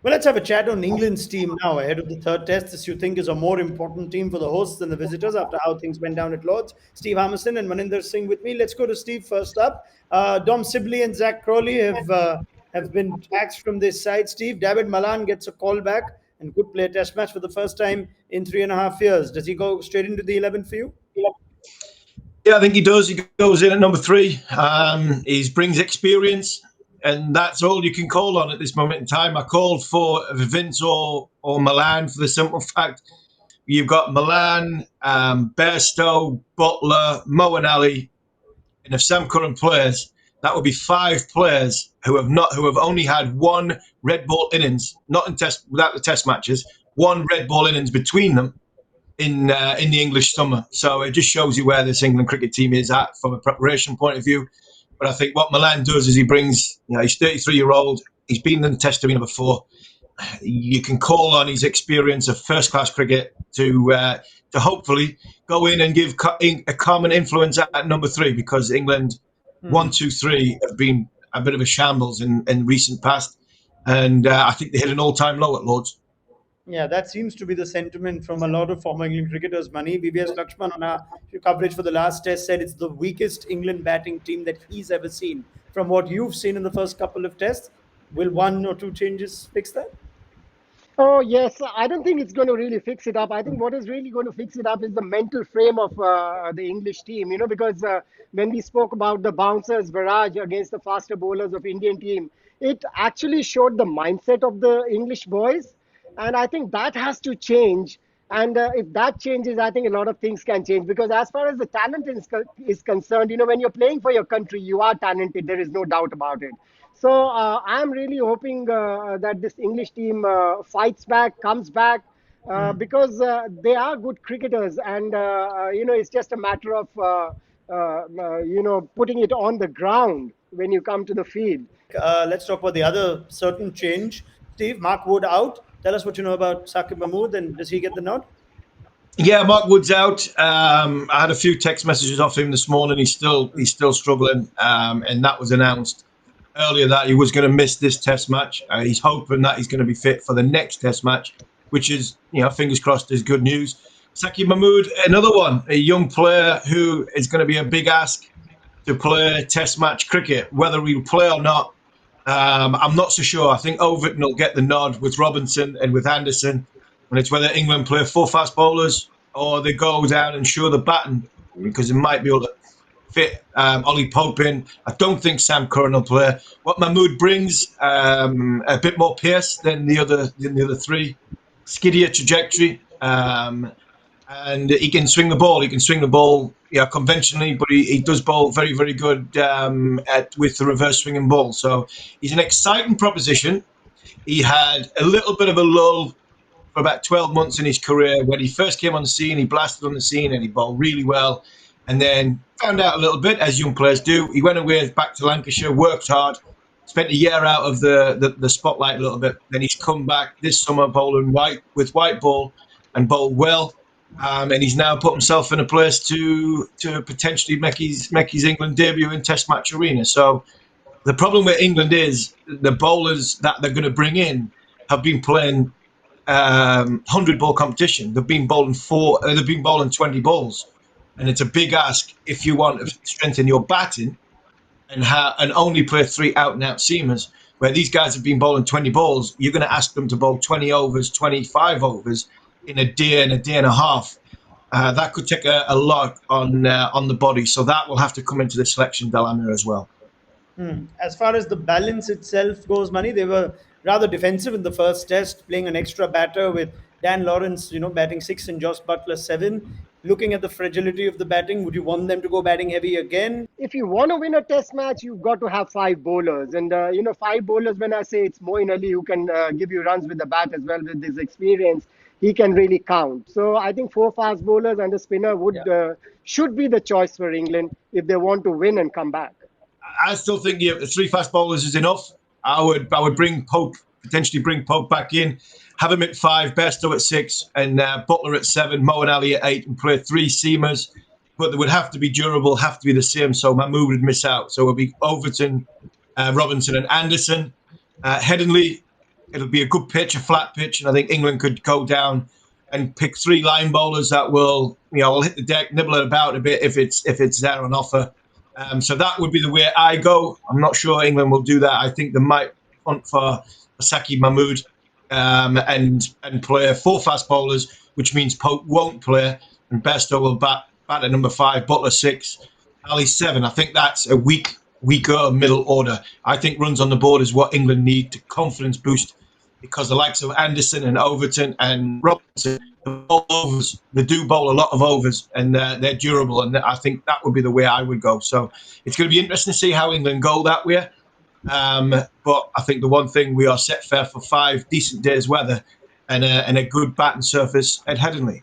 Well, let's have a chat on England's team now ahead of the third test. This you think is a more important team for the hosts than the visitors after how things went down at Lords. Steve Harmison and Maninder Singh with me. Let's go to Steve first up. Dom Sibley and Zach Crowley have been axed from this side. Steve, Dawid Malan gets a call back and could play a test match for the first time in 3.5 years. Does he go straight into the 11 for you? Yeah, I think he does. He goes in at number 3. He brings experience, and that's all you can call on at this moment in time. I called for Vince or Milan for the simple fact you've got Milan, Bairstow, Butler, Mo and Ali, and if Sam Curran plays, that would be 5 players who have only had one red ball innings, not in test without the test matches, one red ball innings between them in the English summer. So it just shows you where this England cricket team is at from a preparation point of view. But I think what Milan does is he brings, he's 33-year-old. He's been in the Test arena before. You can call on his experience of first-class cricket to hopefully go in and give a common influence at number 3, because England 1, 2, 3 have been a bit of a shambles in recent past, and I think they hit an all-time low at Lords. Yeah, that seems to be the sentiment from a lot of former England cricketers. Mani VVS Lakshman on our coverage for the last test said it's the weakest England batting team that he's ever seen. From what you've seen in the first couple of tests, will 1 or 2 changes fix that? Oh, yes. I don't think it's going to really fix it up. I think what is really going to fix it up is the mental frame of the English team, because when we spoke about the bouncers, barrage against the faster bowlers of Indian team, it actually showed the mindset of the English boys. And I think that has to change. And if that changes, I think a lot of things can change. Because as far as the talent is concerned, when you're playing for your country, you are talented. There is no doubt about it. So I'm really hoping that this English team fights back, comes back, because they are good cricketers, and it's just a matter of putting it on the ground when you come to the field. Let's talk about the other certain change. Steve, Mark Wood out. Tell us what you know about Saqib Mahmood, and does he get the nod? Yeah, Mark Wood's out. I had a few text messages off him this morning. He's still struggling, and that was announced earlier that he was going to miss this test match. He's hoping that he's going to be fit for the next test match, which is, fingers crossed, is good news. Saqib Mahmood, another one, a young player who is going to be a big ask to play test match cricket. Whether he'll play or not, I'm not so sure. I think Overton will get the nod with Robinson and with Anderson. And it's whether England play 4 fast bowlers or they go down and show the batting, because it might be able to fit Ollie Pope in. I don't think Sam Curran will play. What Mahmood brings, a bit more pace than the other 3, skiddier trajectory, and he can swing the ball. He can swing the ball, conventionally, but he does bowl very, very good with the reverse swinging ball. So he's an exciting proposition. He had a little bit of a lull for about 12 months in his career. When he first came on the scene, he blasted on the scene and he bowled really well. And then found out a little bit, as young players do. He went away back to Lancashire, worked hard, spent a year out of the spotlight a little bit. Then he's come back this summer bowling with white ball and bowled well. And he's now put himself in a place to potentially make his England debut in Test match arena. So the problem with England is the bowlers that they're going to bring in have been playing 100-ball competition. They've been bowling 20 balls. And it's a big ask if you want to strengthen your batting and only play 3 out-and-out seamers. Where these guys have been bowling 20 balls, you're going to ask them to bowl 20 overs, 25 overs in a day and a half. That could take a lot on the body. So that will have to come into the selection dilemma as well. As far as the balance itself goes, Mani, they were rather defensive in the first test, playing an extra batter with Dan Lawrence, batting 6 and Josh Butler 7. Looking at the fragility of the batting, would you want them to go batting heavy again? If you want to win a test match, you've got to have 5 bowlers. And, 5 bowlers, when I say it's Moeen Ali who can give you runs with the bat as well with his experience, he can really count. So I think 4 fast bowlers and a spinner should be the choice for England if they want to win and come back. I still think 3 fast bowlers is enough. I would potentially bring Pope back in, have him at 5, Bairstow at 6, and Butler at 7, Mo and Ali at 8, and play 3 seamers. But they would have to be durable, have to be the same. So Mahmood would miss out. So it would be Overton, Robinson, and Anderson. Headingley, it'll be a good pitch, a flat pitch, and I think England could go down and pick 3 line bowlers that will hit the deck, nibble it about a bit if it's there on offer. So that would be the way I go. I'm not sure England will do that. I think they might punt for Asaki Mahmood and play 4 fast bowlers, which means Pope won't play, and Bairstow will bat at number 5, Butler 6, Ali 7. I think that's a weaker middle order. I think runs on the board is what England need to confidence boost, because the likes of Anderson and Overton and Robinson, they do bowl a lot of overs, and they're durable, and I think that would be the way I would go. So it's going to be interesting to see how England go that way. But I think the one thing, we are set fair for 5 decent days weather and a good batting surface at Headingley.